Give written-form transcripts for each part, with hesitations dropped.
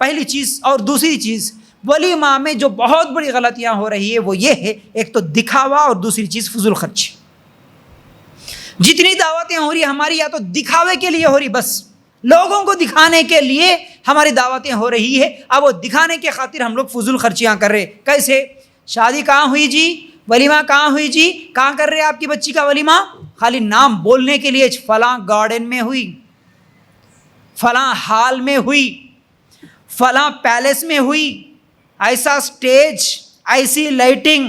پہلی چیز اور دوسری چیز ولیمہ میں جو بہت بڑی غلطیاں ہو رہی ہے وہ یہ ہے، ایک تو دکھاوا اور دوسری چیز فضول خرچی۔ جتنی دعوتیں ہو رہی ہماری یا تو دکھاوے کے لیے ہو رہی، بس لوگوں کو دکھانے کے لیے ہماری دعوتیں ہو رہی ہے، اب وہ دکھانے کے خاطر ہم لوگ فضول خرچیاں کر رہے۔ کیسے؟ شادی کہاں ہوئی جی؟ ولیمہ کہاں ہوئی جی؟ کہاں کر رہے آپ کی بچی کا ولیمہ؟ خالی نام بولنے کے لیے، فلاں گارڈن میں ہوئی، فلاں ہال میں ہوئی، فلاں پیلس میں ہوئی، ایسا سٹیج، ایسی لائٹنگ،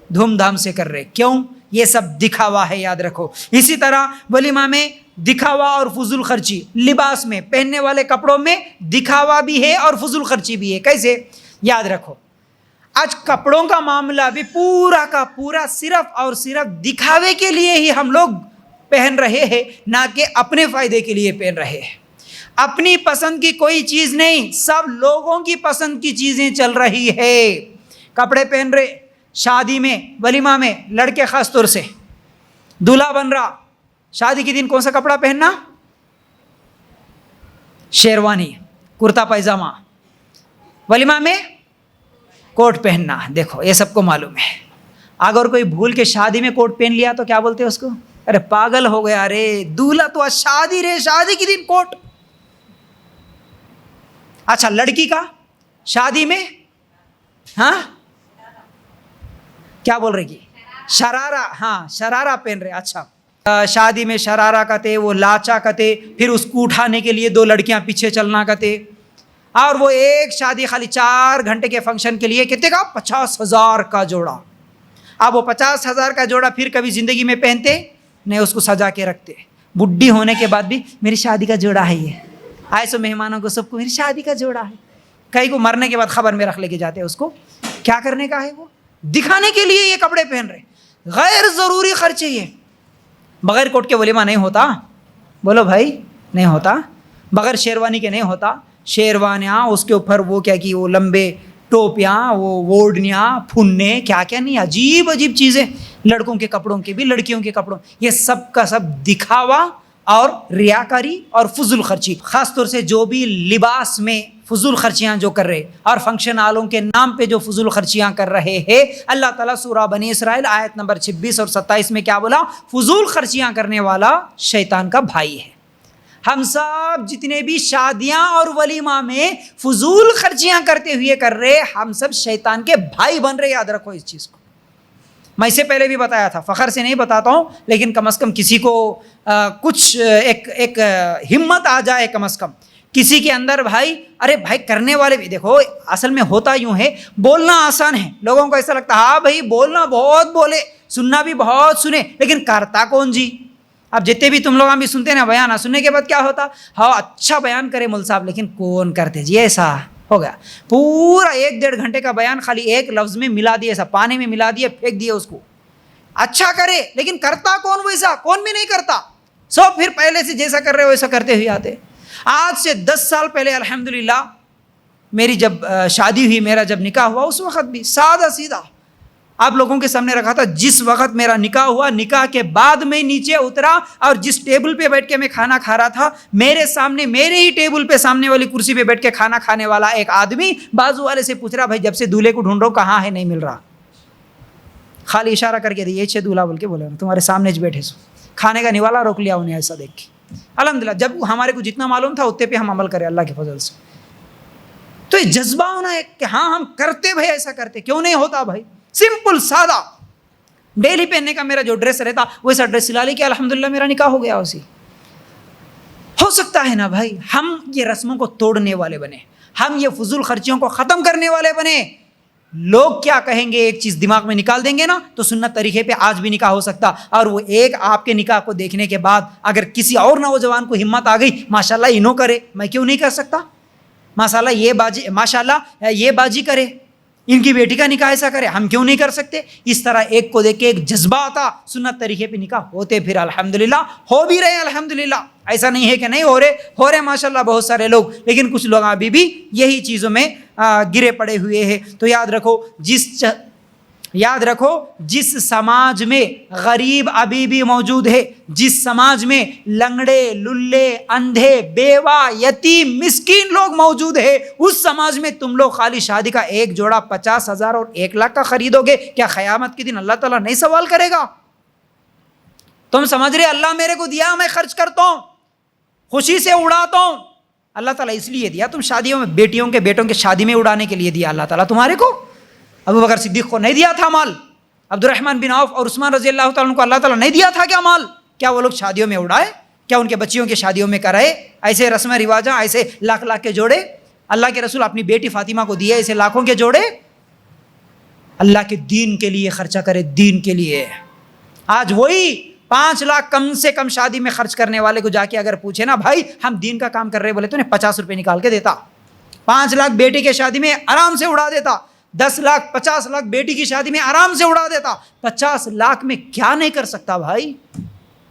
دھوم دھام سے کر رہے۔ کیوں؟ یہ سب دکھاوا ہے، یاد رکھو۔ اسی طرح ولیمہ میں دکھاوا اور فضول خرچی، لباس میں، پہننے والے کپڑوں میں دکھاوا بھی ہے اور فضول خرچی بھی ہے۔ کیسے؟ یاد رکھو، آج کپڑوں کا معاملہ بھی پورا کا پورا صرف اور صرف دکھاوے کے لیے ہی ہم لوگ پہن رہے ہیں، نہ کہ اپنے فائدے کے لیے پہن رہے ہیں۔ اپنی پسند کی کوئی چیز نہیں، سب لوگوں کی پسند کی چیزیں چل رہی ہے۔ کپڑے پہن رہے، شادی میں، ولیمہ میں، لڑکے خاص طور سے دولہا بن رہا، شادی کے دن کون سا کپڑا پہننا؟ شیروانی، کرتا پائجامہ، ولیمہ میں کوٹ پہننا۔ دیکھو یہ سب کو معلوم ہے، اگر کوئی بھول کے شادی میں کوٹ پہن لیا تو کیا بولتے ہیں اس کو؟ ارے پاگل ہو گیا، ارے دولہا تو شادی رہے، شادی کے دن کوٹ۔ اچھا لڑکی کا شادی میں ہاں کیا بول رہی؟ شرارہ، ہاں شرارہ پہن رہے۔ اچھا شادی میں شرارہ کہتے، وہ لاچا کہتے، پھر اس کو اٹھانے کے لیے 2 لڑکیاں پیچھے چلنا کہتے، اور وہ ایک شادی خالی 4 گھنٹے کے فنکشن کے لیے کتنے کا؟ 50,000 کا جوڑا۔ اب وہ 50,000 کا جوڑا پھر کبھی زندگی میں پہنتے نہیں، اس کو سجا کے رکھتے، بڈھی ہونے کے بعد بھی میری شادی کا جوڑا ہے، یہ آئے سو مہمانوں کو سب کو میری شادی کا جوڑا ہے۔ کئی کو مرنے کے بعد خبر میں رکھ لے کے جاتے ہیں، اس کو کیا کرنے کا ہے؟ وہ دکھانے کے لیے یہ کپڑے پہن رہے، غیر ضروری خرچے۔ یہ بغیر کوٹ کے ولیمہ نہیں ہوتا، بولو بھائی، نہیں ہوتا۔ بغیر شیروانی کے نہیں ہوتا، شیروانیاں، اس کے اوپر وہ کیا کی، وہ لمبے ٹوپیاں، وہ ووڑنیاں، پھنے، کیا کیا نہیں، عجیب عجیب چیزیں، لڑکوں کے کپڑوں کے بھی، لڑکیوں کے کپڑوں، یہ سب کا سب دکھاوا اور ریاکاری اور فضول خرچی۔ خاص طور سے جو بھی لباس میں فضول خرچیاں جو کر رہے اور فنکشن ہالوں کے نام پہ جو فضول خرچیاں کر رہے ہیں، اللہ تعالیٰ سورہ بنی اسرائیل آیت نمبر 26 اور 27 میں کیا بولا؟ فضول خرچیاں کرنے والا شیطان کا بھائی ہے۔ ہم سب جتنے بھی شادیاں اور ولیمہ میں فضول خرچیاں کرتے ہوئے کر رہے، ہم سب شیطان کے بھائی بن رہے، یاد رکھو اس چیز کو۔ میں اسے پہلے بھی بتایا تھا، فخر سے نہیں بتاتا ہوں، لیکن کم از کم کسی کو کچھ ایک ہمت آ جائے، کم از کم کسی کے اندر بھائی، ارے بھائی کرنے والے بھی دیکھو، اصل میں ہوتا یوں ہے، بولنا آسان ہے، لوگوں کو ایسا لگتا ہے ہاں بھائی بولنا بہت بولے، سننا بھی بہت سنے، لیکن کرتا کون جی؟ اب جتنے بھی تم لوگ بھی سنتے ہیں نا بیان، سننے کے بعد کیا ہوتا؟ ہاں اچھا بیان کرے مول صاحب، لیکن کون کرتے جی؟ ایسا ہو گیا، پورا 1-1.5 گھنٹے کا بیان خالی ایک لفظ میں ملا دیے، ایسا پانی میں ملا دیے، پھینک دیے اس کو۔ اچھا کرے لیکن کرتا کون؟ ویسا کون بھی نہیں کرتا، سب پھر پہلے سے جیسا کر رہے ویسا کرتے ہوئے آتے۔ آج سے 10 سال پہلے الحمدللہ میری جب شادی ہوئی، میرا جب نکاح ہوا، اس وقت بھی سادہ سیدھا آپ لوگوں کے سامنے رکھا تھا۔ جس وقت میرا نکاح ہوا، نکاح کے بعد میں نیچے اترا اور جس ٹیبل پہ بیٹھ کے میں کھانا کھا رہا تھا، میرے سامنے، میرے ہی ٹیبل پہ سامنے والی کرسی پہ بیٹھ کے کھانا کھانے والا ایک آدمی بازو والے سے پوچھ رہا، بھائی جب سے دولہے کو ڈھونڈ رہا ہوں کہاں ہے، نہیں مل رہا۔ خالی اشارہ کر کے یہ دولہا بول کے بولے تمہارے سامنے بیٹھے سو، کھانے کا نوالا روک لیا انہیں ایسا دیکھ کے۔ الحمدللہ جب ہمارے کو جتنا معلوم تھا اتنے پہ ہم عمل کریں اللہ کے فضل سے۔ تو یہ جذبہ ہونا ہے کہ ہاں ہم کرتے، بھائی ایسا کرتے، کیوں نہیں ہوتا بھائی؟ سمپل سادہ ڈیلی پہننے کا میرا جو ڈریس رہتا ویسا ڈریس سلا لی کہ الحمدللہ میرا نکاح ہو گیا اسی۔ ہو سکتا ہے نا بھائی ہم یہ رسموں کو توڑنے والے بنے، ہم یہ فضول خرچیوں کو ختم کرنے والے بنے۔ لوگ کیا کہیں گے ایک چیز دماغ میں نکال دیں گے نا، تو سنت طریقے پہ آج بھی نکاح ہو سکتا، اور وہ ایک آپ کے نکاح کو دیکھنے کے بعد اگر کسی اور نوجوان کو ہمت آ گئی، ماشاءاللہ انہوں کرے، میں کیوں نہیں کر سکتا؟ ماشاءاللہ یہ باجی کرے، ان کی بیٹی کا نکاح ایسا کرے، ہم کیوں نہیں کر سکتے؟ اس طرح ایک کو دیکھ کے ایک جذبہ آتا، سنت طریقے پہ نکاح ہوتے، پھر الحمدللہ ہو بھی رہے، الحمدللہ ایسا نہیں ہے کہ نہیں ہو رہے ماشاءاللہ بہت سارے لوگ، لیکن کچھ لوگ ابھی بھی یہی چیزوں میں گرے پڑے ہوئے ہیں۔ تو یاد رکھو، یاد رکھو، جس سماج میں غریب ابھی بھی موجود ہے، جس سماج میں لنگڑے، للے، اندھے، بیوہ، یتیم، مسکین لوگ موجود ہے، اس سماج میں تم لوگ خالی شادی کا ایک جوڑا 50,000 اور 1,00,000 کا خریدو گے، کیا قیامت کے دن اللہ تعالیٰ نہیں سوال کرے گا؟ تم سمجھ رہے اللہ میرے کو دیا، میں خرچ کرتا ہوں، خوشی سے اڑاتا ہوں، اللہ تعالیٰ اس لیے دیا، تم شادیوں میں بیٹیوں کے بیٹوں کے شادی میں اڑانے کے لیے دیا اللہ تعالیٰ تمہارے کو؟ ابو بکر صدیق کو نہیں دیا تھا مال؟ عبد الرحمن بن عوف اور عثمان رضی اللہ تعالیٰ عنہ کو اللہ تعالیٰ نہیں دیا تھا کیا مال؟ کیا وہ لوگ شادیوں میں اڑائے؟ کیا ان کے بچیوں کی شادیوں میں کرائے ایسے رسم رواجاں، ایسے لاکھ لاکھ کے جوڑے؟ اللہ کے رسول اپنی بیٹی فاطمہ کو دیے ایسے لاکھوں کے جوڑے؟ اللہ کے دین کے لیے خرچہ کرے، دین کے لیے۔ آج وہی 5 لاکھ کم سے کم شادی میں خرچ کرنے والے کو جا کے اگر پوچھے نا، بھائی ہم دین کا کام کر رہے، بولے تو انہیں 50 روپے نکال کے دیتا، 5 لاکھ بیٹی کی شادی میں آرام سے اڑا دیتا، 10 لاکھ 50 لاکھ بیٹی کی شادی میں آرام سے اڑا دیتا۔ 50 لاکھ میں کیا نہیں کر سکتا بھائی،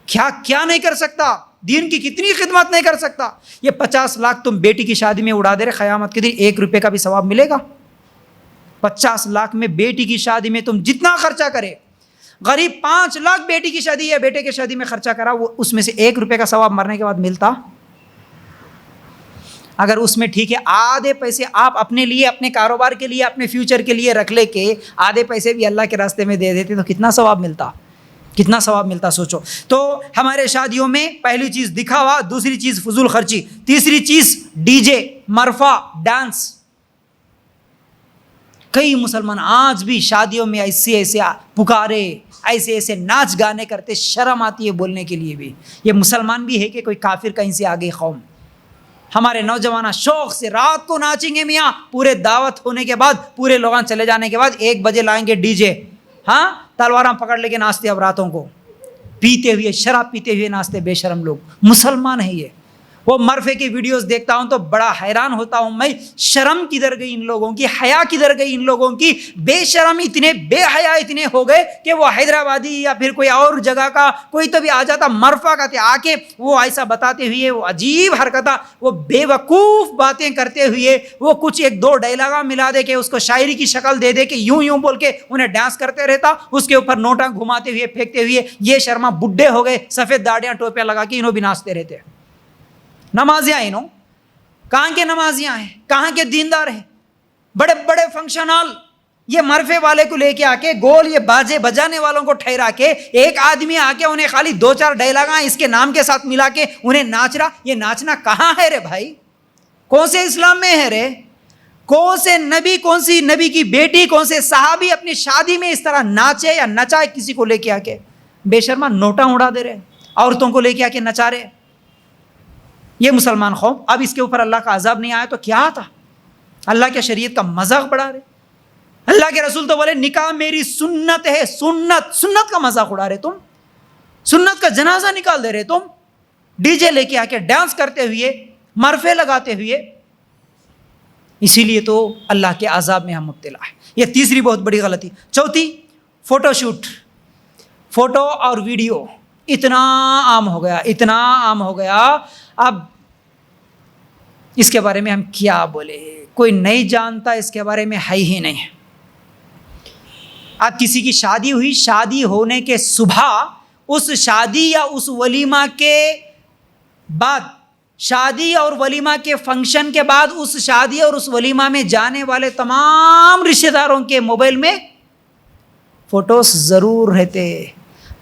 کیا نہیں کر سکتا، دین کی کتنی خدمت نہیں کر سکتا۔ یہ 50 لاکھ تم بیٹی کی شادی میں اڑا دے رہے، قیامت کے دن 1 روپے کا بھی ثواب ملے گا؟ 50 لاکھ میں بیٹی کی شادی میں تم جتنا خرچہ کرے، غریب 5 لاکھ بیٹی کی شادی یا بیٹے کی شادی میں خرچہ کرا، وہ اس میں سے 1 روپے کا ثواب مرنے کے بعد ملتا؟ اگر اس میں ٹھیک ہے آدھے پیسے آپ اپنے لیے، اپنے کاروبار کے لیے، اپنے فیوچر کے لیے رکھ لے کے آدھے پیسے بھی اللہ کے راستے میں دے دیتے تو کتنا ثواب ملتا، کتنا ثواب ملتا سوچو۔ تو ہمارے شادیوں میں پہلی چیز دکھاوا، دوسری چیز فضول خرچی، تیسری چیز ڈی جے، مرفا، ڈانس۔ کئی مسلمان آج بھی شادیوں میں ایسے پکارے، ایسے ناچ گانے کرتے، شرم آتی ہے بولنے کے لیے بھی۔ یہ مسلمان بھی ہے کہ کوئی کافر کہیں سے آگے قوم؟ ہمارے نوجوان شوق سے رات کو ناچیں گے میاں، پورے دعوت ہونے کے بعد، پورے لوگاں چلے جانے کے بعد 1 بجے لائیں گے ڈی جے، ہاں تلواراں پکڑ لے کے ناچتے اب راتوں کو، پیتے ہوئے، شراب پیتے ہوئے ناچتے، بے شرم لوگ۔ مسلمان ہے یہ؟ وہ مرفے کی ویڈیوز دیکھتا ہوں تو بڑا حیران ہوتا ہوں میں، شرم کدھر گئی ان لوگوں کی، حیا کدھر گئی ان لوگوں کی؟ بے شرم اتنے، بے حیا اتنے ہو گئے کہ وہ حیدرآبادی یا پھر کوئی اور جگہ کا کوئی تو بھی آ جاتا، مرفا کا آ کے وہ ایسا بتاتے ہوئے، وہ عجیب حرکتیں، وہ بے وقوف باتیں کرتے ہوئے، وہ کچھ 1-2 ڈائلاگا ملا دے کے اس کو شاعری کی شکل دے دے کے یوں بول کے انہیں ڈانس کرتے رہتا، اس کے اوپر نوٹاں گھماتے ہوئے پھینکتے ہوئے، یہ شرما بڈھے ہو گئے، سفید داڑیاں ٹوپیاں لگا کے انہوں بھی ناچتے رہتے۔ نمازیاں انہوں کہاں کے نمازیاں ہیں، کہاں کے دیندار ہیں؟ بڑے بڑے فنکشن ہال، یہ مرفے والے کو لے کے آ کے گول، یہ باجے بجانے والوں کو ٹھہرا کے ایک آدمی آ کے انہیں خالی 2-4 ڈائلاگاں اس کے نام کے ساتھ ملا کے انہیں ناچ رہا۔ یہ ناچنا کہاں ہے رے بھائی؟ کون سے اسلام میں ہے رے؟ کون سے نبی، کون سی نبی کی بیٹی، کون سے صحابی اپنی شادی میں اس طرح ناچے یا نچائے کسی کو لے کے آ کے؟ بے شرما نوٹاں اڑا دے رہے، عورتوں کو لے کے آ کے نچا رہے۔ یہ مسلمان قوم، اب اس کے اوپر اللہ کا عذاب نہیں آیا تو کیا آتا؟ اللہ کے شریعت کا مذاق بڑھا رہے۔ اللہ کے رسول تو بولے نکاح میری سنت ہے، سنت کا مذاق اڑا رہے تم، سنت کا جنازہ نکال دے رہے تم، ڈی جے لے کے آ کے ڈانس کرتے ہوئے، مرفے لگاتے ہوئے۔ اسی لیے تو اللہ کے عذاب میں ہم مبتلا ہے۔ یہ تیسری بہت بڑی غلطی۔ چوتھی، فوٹو شوٹ، فوٹو اور ویڈیو اتنا عام ہو گیا، اتنا عام ہو گیا، اب اس کے بارے میں ہم کیا بولے، کوئی نہیں جانتا اس کے بارے میں، ہے ہی نہیں۔ اب کسی کی شادی ہوئی، شادی ہونے کے صبح اس شادی یا اس ولیمہ کے بعد، شادی اور ولیمہ کے فنکشن کے بعد، اس شادی اور اس ولیمہ میں جانے والے تمام رشتہ داروں کے موبائل میں فوٹوز ضرور رہتے۔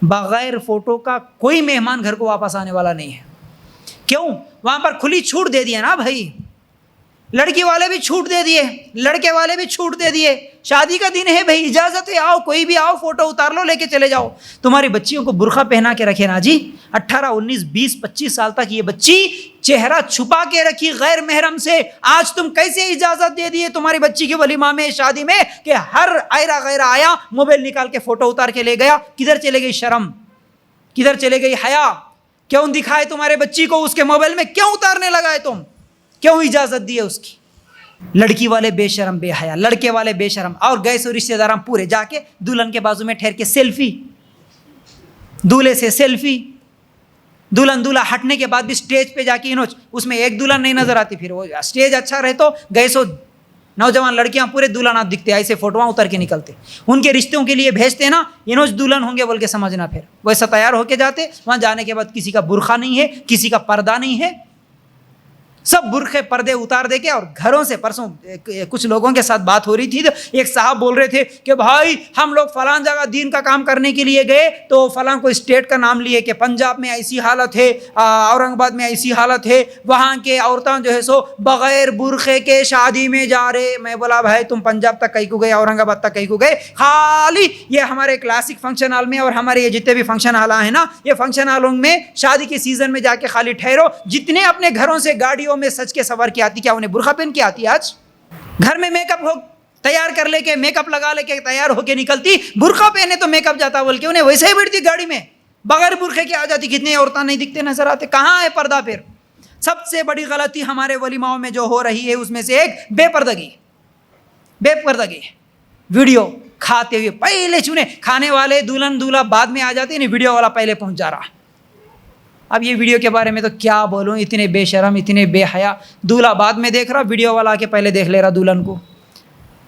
بغیر فوٹو کا کوئی مہمان گھر کو واپس آنے والا نہیں ہے۔ کیوں؟ وہاں پر کھلی چھوٹ دے دیا نا بھائی، لڑکی والے بھی چھوٹ دے دیے، لڑکے والے بھی چھوٹ دے دیے، شادی کا دن ہے بھائی، اجازت ہے، آؤ کوئی بھی آؤ، فوٹو اتار لو، لے کے چلے جاؤ۔ تمہاری بچیوں کو برقع پہنا کے رکھے نا جی، 18 19 20 25 سال تک یہ بچی چہرہ چھپا کے رکھی غیر محرم سے، آج تم کیسے اجازت دے دیے تمہاری بچی کی ولیمہ میں، شادی میں، کہ ہر ایرا غیرہ آیا موبائل نکال کے فوٹو اتار کے لے گیا؟ کدھر چلے گئی شرم، کدھر چلے گئی حیا؟ کیوں دکھائے تمہارے بچی کو اس کے موبائل میں، کیوں اتارنے لگائے تم، کیوں اجازت دی ہے اس کی؟ لڑکی والے بے شرم بے حیا، لڑکے والے بے شرم، اور گئے سو رشتہ داراں پورے جا کے دلہن کے بازو میں ٹھہر کے سیلفی، دولہے سے سیلفی، دلہن دولہا ہٹنے کے بعد بھی سٹیج پہ جا کے اس میں ایک دلہن نہیں نظر آتی، پھر وہ سٹیج اچھا رہے تو گئے سو नौजवान लड़कियां पूरे दुल्हन दिखते, ऐसे फोटोआं उतर के निकलते, उनके रिश्तों के लिए भेजते ना, इन्हों दुल्हन होंगे बोल के समझना। फिर वैसा तैयार होके जाते, वहाँ जाने के बाद किसी का बुरखा नहीं है, किसी का पर्दा नहीं है, सब बुरखे पर्दे उतार दे के और घरों से। परसों कुछ लोगों के साथ बात हो रही थी, तो एक साहब बोल रहे थे कि भाई हम लोग फलां जगह दीन का काम करने के लिए गए, तो फलां कोई स्टेट का नाम लिए कि पंजाब में ऐसी हालत है, औरंगाबाद में ऐसी हालत है, वहाँ के औरतें जो है सो बगैर बुरखे के शादी में जा रहे। मैं बोला भाई तुम पंजाब तक कहीं को गए, औरंगाबाद तक कहीं को गए, खाली ये हमारे क्लासिक फंक्शन हॉल में और हमारे ये जितने भी फंक्शन हॉल हैं ना, ये फंक्शन हॉलों में शादी के सीजन में जाके खाली ठहरो। जितने अपने घरों से गाड़ियों में सच के सवर की आती, क्या उन्हें बुरखा पहन के आती? आज घर में मेकअप हो तैयार कर लेके, मेकअप लगा लेके तैयार होके निकलती, बुरखा पहने तो मेकअप जाता बोल के उन्हें वैसे ही बैठती गाड़ी में, बगैर बुरखे के आ जाती। कितनी औरतें नहीं दिखते नजर आते, कहाँ है पर्दा? फिर सबसे बड़ी गलती हमारे वलीमाओं में जो हो रही है उसमें से एक बेपर्दगी वीडियो खाते हुए पहले चुने, खाने वाले दुल्हन दूल्हा बाद में आ जाते, नहीं वीडियो वाला पहले पहुंच जा रहा। अब ये वीडियो के बारे में तो क्या बोलूं, इतने बेशरम, इतने बेहया। दूल्हा बाद में देख रहा, वीडियो वाला आके पहले देख ले रहा दुल्हन को।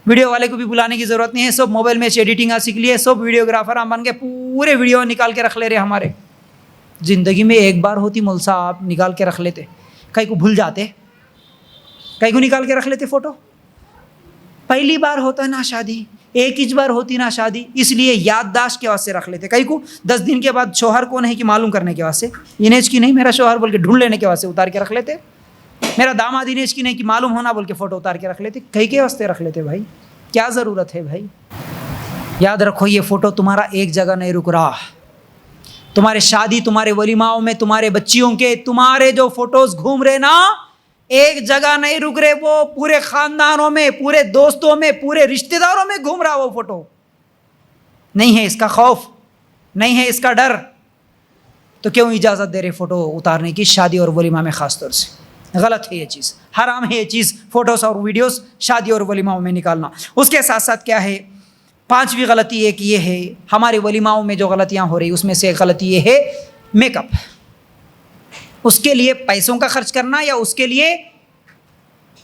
वीडियो वाले को भी बुलाने की ज़रूरत नहीं है, सब मोबाइल में एडिटिंग सीख लिए, सब वीडियोग्राफर हम बन के पूरे वीडियो निकाल के रख ले रहे। हमारे ज़िंदगी में एक बार होती मौसा, आप निकाल के रख लेते, कहीं को भूल जाते, कहीं को निकाल के रख लेते फ़ोटो। पहली बार होता ना शादी, एक ही बार होती ना शादी, इसलिए याददाश्त के वास्ते रख लेते। कहीं को 10 दिन के बाद शोहर कौन है कि मालूम करने के वास्ते, इनेज की नहीं मेरा शोहर बोल के ढूंढ लेने के वास्ते उतार के रख लेते। मेरा दामाद इनेज की नहीं कि मालूम होना बोल के फ़ोटो उतार के रख लेते। कहीं के वास्ते रख लेते भाई, क्या ज़रूरत है भाई? याद रखो ये फ़ोटो तुम्हारा एक जगह नहीं रुक रहा। तुम्हारे शादी, तुम्हारे वलीमाओं में, तुम्हारे बच्चियों के, तुम्हारे जो फ़ोटोज़ घूम रहे ना, एक जगह नहीं रुक रहे, वो पूरे खानदानों में, पूरे दोस्तों में, पूरे रिश्तेदारों में घूम रहा वो फोटो। नहीं है इसका खौफ, नहीं है इसका डर, तो क्यों इजाज़त दे रहे फोटो उतारने की शादी और वलीमा में? ख़ास तौर से गलत है ये चीज़, हराम है ये चीज़, फ़ोटोज़ और वीडियोज़ शादी और वलीमाओं में निकालना। उसके साथ साथ क्या है, 5वीं गलती एक ये है, हमारे वलीमाओं में जो गलतियाँ हो रही उसमें से एक गलती ये है मेकअप। उसके लिए पैसों का खर्च करना या उसके लिए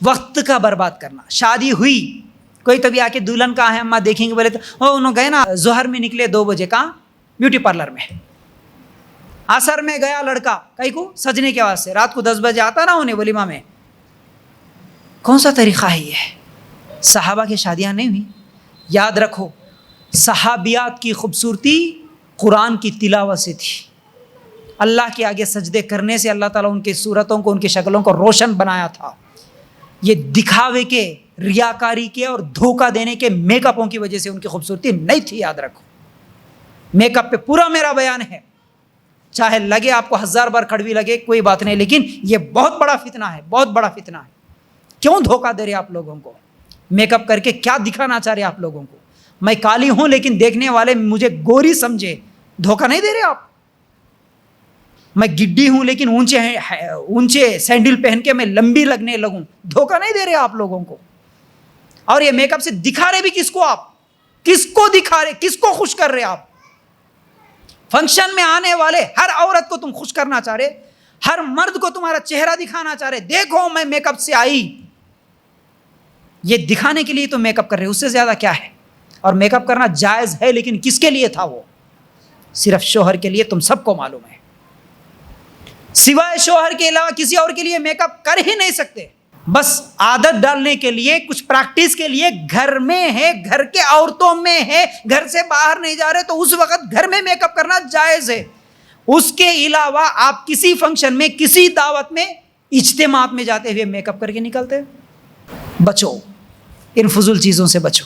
वक्त का बर्बाद करना। शादी हुई, कोई तभी आके दुल्हन कहाँ है अम्मा देखेंगे, बोले तो उन्होंने गए ना जोहर में निकले 2 बजे, कहाँ? ब्यूटी पार्लर में। असर में गया लड़का कहीं को सजने के वास्ते, रात को 10 बजे आता ना उन्हें वलीमा में। कौन सा तरीक़ा है ये? सहाबा की शादियाँ नहीं हुई। याद रखो सहाबियात की खूबसूरती कुरान की तिलावत से थी। अल्लाह के आगे सजदे करने से अल्लाह ताला उनकी सूरतों को, उनकी शक्लों को रोशन बनाया था। ये दिखावे के, रियाकारी के और धोखा देने के मेकअपों की वजह से उनकी खूबसूरती नहीं थी। याद रखो, मेकअप पे पूरा मेरा बयान है, चाहे लगे आपको 1000 बार कड़वी लगे कोई बात नहीं, लेकिन ये बहुत बड़ा फितना है, बहुत बड़ा फितना है। क्यों धोखा दे रहे आप लोगों को? मेकअप करके क्या दिखाना चाह रहे आप लोगों को? मैं काली हूं लेकिन देखने वाले मुझे गोरी समझे, धोखा नहीं दे रहे आप? मैं गिड्डी हूं लेकिन ऊंचे सैंडल पहन के मैं लंबी लगने लगूं, धोखा नहीं दे रहे आप लोगों को? और ये मेकअप से दिखा रहे भी किसको आप? किसको दिखा रहे, किसको खुश कर रहे आप? फंक्शन में आने वाले हर औरत को तुम खुश करना चाह रहे, हर मर्द को तुम्हारा चेहरा दिखाना चाह रहे, देखो मैं मेकअप से आई, ये दिखाने के लिए तो मेकअप कर रहे, उससे ज्यादा क्या है? और मेकअप करना जायज है, लेकिन किसके लिए था वो? सिर्फ शोहर के लिए, तुम सबको मालूम है। सिवाय शोहर के अलावा किसी और के लिए मेकअप कर ही नहीं सकते। बस आदत डालने के लिए, कुछ प्रैक्टिस के लिए घर में है, घर के औरतों में है, घर से बाहर नहीं जा रहे तो उस वक्त घर में मेकअप करना जायज है। उसके अलावा आप किसी फंक्शन में, किसी दावत में, इज्तिमात में जाते हुए मेकअप करके निकलते हैं। बचो, इन फजूल चीज़ों से बचो।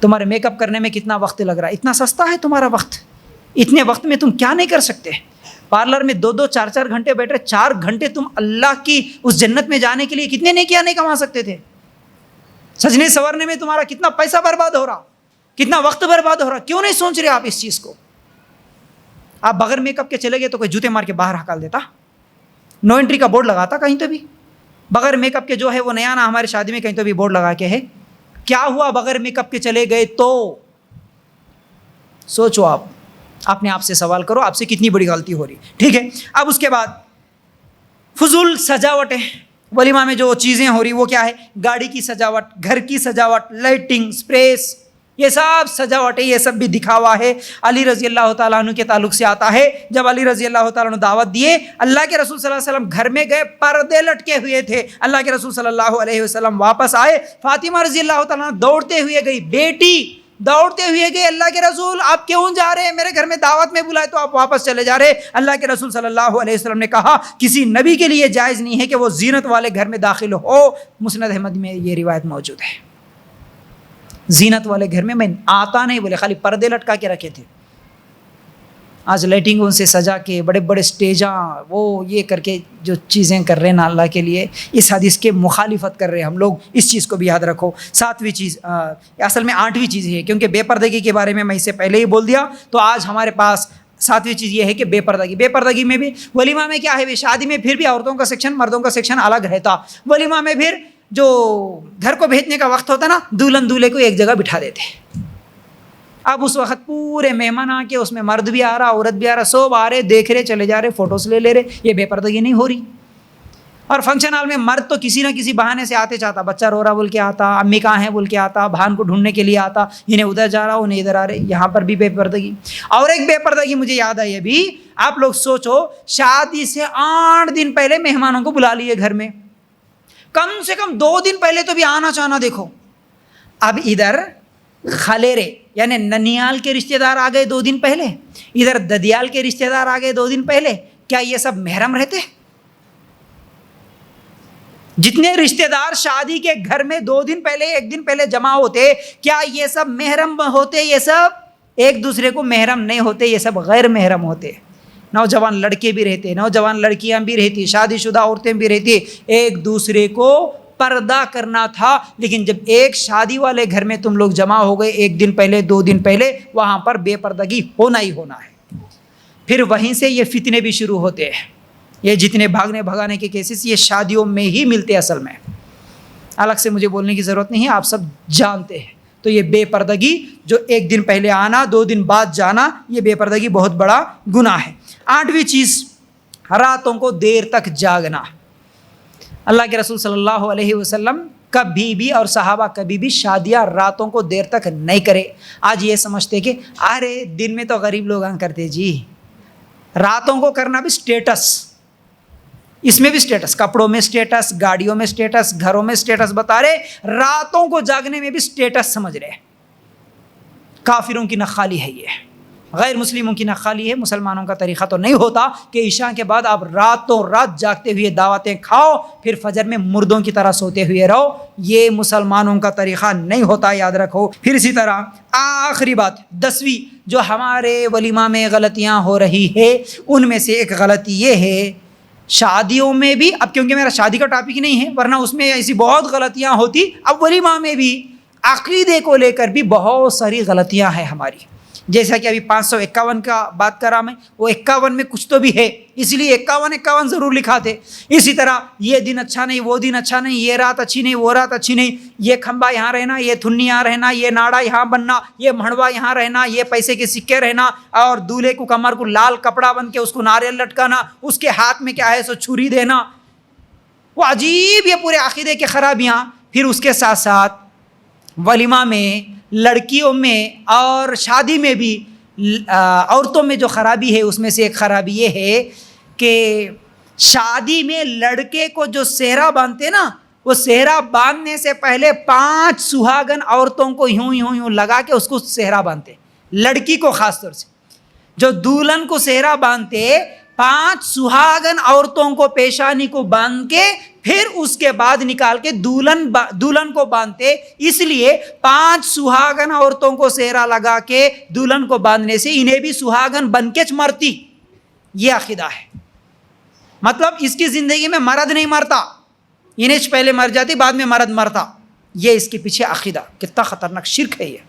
तुम्हारे मेकअप करने में कितना वक्त लग रहा है? इतना सस्ता है तुम्हारा वक्त, इतने वक्त में तुम क्या नहीं कर सकते? पार्लर में 2-2, 4-4 घंटे बैठ रहे, 4 घंटे तुम अल्लाह की उस जन्नत में जाने के लिए कितने नेकियां नहीं कमा सकते थे? सजने संवरने में तुम्हारा कितना पैसा बर्बाद हो रहा, कितना वक्त बर्बाद हो रहा, क्यों नहीं सोच रहे आप इस चीज़ को? आप बगैर मेकअप के चले गए तो कोई जूते मार के बाहर हकाल देता, नो एंट्री का बोर्ड लगाता कहीं तो भी। बगैर मेकअप के जो है वो नया ना हमारी शादी में कहीं तो भी बोर्ड लगा के है। क्या हुआ बगैर मेकअप के चले गए तो? सोचो, आप अपने आप से सवाल करो, आपसे कितनी बड़ी गलती हो रही। ठीक है, अब उसके बाद फजूल सजावटें, वलीमा में जो चीज़ें हो रही वो क्या है, गाड़ी की सजावट, घर की सजावट, लाइटिंग, स्प्रेस, ये सब सजावट है, ये सब भी दिखावा है। अली रज़ी अल्लाह ताला अन्हु के ताल्लुक से आता है, जब अली रज़ी अल्लाह ताला अन्हु दावत दिए, अल्लाह के रसूल सल्लल्लाहु अलैहि वसल्लम घर में गए, पर्दे लटके हुए थे। अल्लाह के रसूल सल्लल्लाहु अलैहि वसल्लम वापस आए, फातिमा रज़ी अल्लाह ताला दौड़ते हुए गई, बेटी दौड़ते हुए गए, अल्लाह के रसूल आप क्यों जा रहे हैं, मेरे घर में दावत में बुलाए तो आप वापस चले जा रहे। अल्लाह के रसूल सल्लल्लाहु अलैहि वसल्लम ने कहा किसी नबी के लिए जायज़ नहीं है कि वो जीनत वाले घर में दाखिल हो। मुस्नद अहमद में ये रिवायत मौजूद है। जीनत वाले घर में मैं आता नहीं, बोले खाली पर्दे लटका के रखे थे। आज लाइटिंगों से सजा के बड़े बड़े स्टेजा वो ये करके जो चीज़ें कर रहे हैं ना अल्लाह के लिए, इस हदीस के मुखालिफत कर रहे हैं हम लोग। इस चीज़ को भी याद रखो। सातवीं चीज़, असल में आठवीं चीज़ है, क्योंकि बेपर्दगी के बारे में मैं इससे पहले ही बोल दिया, तो आज हमारे पास सातवीं चीज़ ये है कि बेपर्दगी। बेपर्दगी में भी वलीमा में क्या है, शादी में फिर भी औरतों का सेक्शन मर्दों का सेक्शन अलग रहता। वलीमा में फिर जो घर को भेजने का वक्त होता ना, दुल्हन दूल्हे को एक जगह बिठा देते। अब उस वक्त पूरे मेहमान आके उसमें मर्द भी आ रहा, औरत भी आ रहा, सब आ रहे, देख रहे, चले जा रहे, फोटोस ले ले रहे। ये बेपर्दगी नहीं हो रही। और फंक्शन हॉल में मर्द तो किसी ना किसी बहाने से आते चाहता, बच्चा रो रहा बोल के आता, अम्मी कहाँ है बोल के आता, बहन को ढूंढने के लिए आता, इन्हें उधर जा रहा, उन्हें इधर आ रहे। यहाँ पर भी बेपर्दगी। और एक बेपर्दगी मुझे याद आई अभी, आप लोग सोचो, शादी से 8 दिन पहले मेहमानों को बुला लिए घर में, कम से कम 2 दिन पहले तो भी आना जाना देखो। अब इधर खलेरे यानी ननियाल के रिश्तेदार आ गए 2 दिन पहले, इधर ददियाल के रिश्तेदार आ गए 2 दिन पहले। क्या ये सब महरम रहते? जितने रिश्तेदार शादी के घर में 2 दिन पहले 1 दिन पहले जमा होते, क्या ये सब महरम होते? ये सब एक दूसरे को महरम नहीं होते, ये सब गैर महरम होते। नौजवान लड़के भी रहते, नौजवान लड़कियां भी रहती, शादीशुदा औरतें भी रहती। एक दूसरे को पर्दा करना था, लेकिन जब एक शादी वाले घर में तुम लोग जमा हो गए 1 दिन पहले 2 दिन पहले, वहाँ पर बेपर्दगी होना ही होना है। फिर वहीं से ये फितने भी शुरू होते हैं। ये जितने भागने भगाने के केसेस ये शादियों में ही मिलते हैं। असल में अलग से मुझे बोलने की ज़रूरत नहीं है, आप सब जानते हैं। तो ये बेपर्दगी जो 1 दिन पहले आना 2 दिन बाद जाना, ये बेपर्दगी बहुत बड़ा गुनाह है। 8वीं चीज़, रातों को देर तक जागना। अल्लाह के रसूल सल्लल्लाहु अलैहि वसल्लम कभी भी और सहाबा कभी भी शादियाँ रातों को देर तक नहीं करे। आज ये समझते कि अरे दिन में तो गरीब लोग करते जी, रातों को करना भी स्टेटस, इसमें भी स्टेटस, कपड़ों में स्टेटस, गाड़ियों में स्टेटस, घरों में स्टेटस बता रहे, रातों को जागने में भी स्टेटस समझ रहे। काफिरों की नखाली है ये, गैर मुस्लिमों की नखाली है। मुसलमानों का तरीक़ा तो नहीं होता कि ईशा के बाद आप रातों रात जागते हुए दावतें खाओ, फिर फजर में मुर्दों की तरह सोते हुए रहो। ये मुसलमानों का तरीक़ा नहीं होता, याद रखो। फिर इसी तरह आखिरी बात, 10वीं, जो हमारे वलीमा में गलतियाँ हो रही है, उनमें से एक गलती ये है, शादियों में भी, अब क्योंकि मेरा शादी का टॉपिक नहीं है, वरना उसमें ऐसी बहुत गलतियाँ होती, अब वलीमा में भी अक़ीदे को लेकर भी बहुत सारी गलतियाँ हैं हमारी। जैसा कि अभी 551 का बात करा मैं, वो 51 में कुछ तो भी है, इसलिए 51 ज़रूर लिखा थे। इसी तरह ये दिन अच्छा नहीं, वो दिन अच्छा नहीं, ये रात अच्छी नहीं, वो रात अच्छी नहीं, ये खंबा यहाँ रहना, ये थुन्नी यहाँ रहना, ये नाड़ा यहाँ बनना, ये मड़वा यहाँ रहना, ये पैसे के सिक्के रहना, और दूल्हे को कमर को लाल कपड़ा बन के उसको नारियल लटकाना, उसके हाथ में क्या है सो छुरी देना, वो अजीब, ये पूरे अक़ीदे की ख़राबियाँ। फिर उसके साथ साथ वलीमा में, लड़कियों में और शादी में भी औरतों में जो ख़राबी है, उसमें से एक ख़राबी ये है कि शादी में लड़के को जो सेहरा बांधते ना, वो सेहरा बांधने से पहले 5 सुहागन औरतों को यूं यूं यूं लगा के उसको सेहरा बांधते। लड़की को ख़ास तौर से जो दुल्हन को सेहरा बांधते, 5 सुहागन औरतों को पेशानी को बांध के फिर उसके बाद निकाल के दुल्हन को बांधते। इसलिए 5 सुहागन औरतों को सेहरा लगा के दुल्हन को बांधने से इन्हें भी सुहागन बन के मरती। ये अक़ीदा है, मतलब इसकी ज़िंदगी में मर्द नहीं मरता, इन्हें पहले मर जाती, बाद में मर्द मरता। ये इसके पीछे अक़ीदा, कितना ख़तरनाक शिर्क है ये।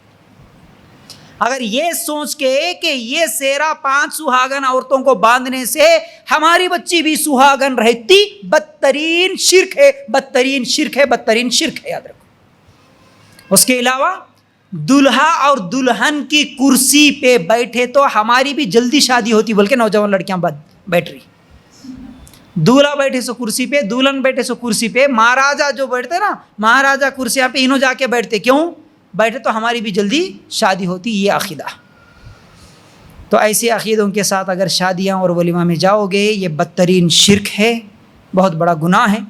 अगर ये सोच के कि ये सेहरा 5 सुहागन औरतों को बांधने से हमारी बच्ची भी सुहागन रहती, बदतरीन शिर्क है, बदतरीन शिर्क है, बदतरीन शिर्क है, याद रखो। उसके अलावा दुल्हा और दुल्हन की कुर्सी पे बैठे तो हमारी भी जल्दी शादी होती, बल्कि नौजवान लड़कियां बैठ रही। दूल्हा बैठे सो कुर्सी पे, दुल्हन बैठे सो कुर्सी पे, महाराजा जो बैठते ना, महाराजा कुर्सियाँ पे इन्हों जाके बैठते, क्यों बैठे? तो हमारी भी जल्दी शादी होती, ये अकीदा। तो ऐसे अकीदों के साथ अगर शादियाँ और वलीमा में जाओगे, ये बदतरीन शिर्क है, बहुत बड़ा गुनाह है।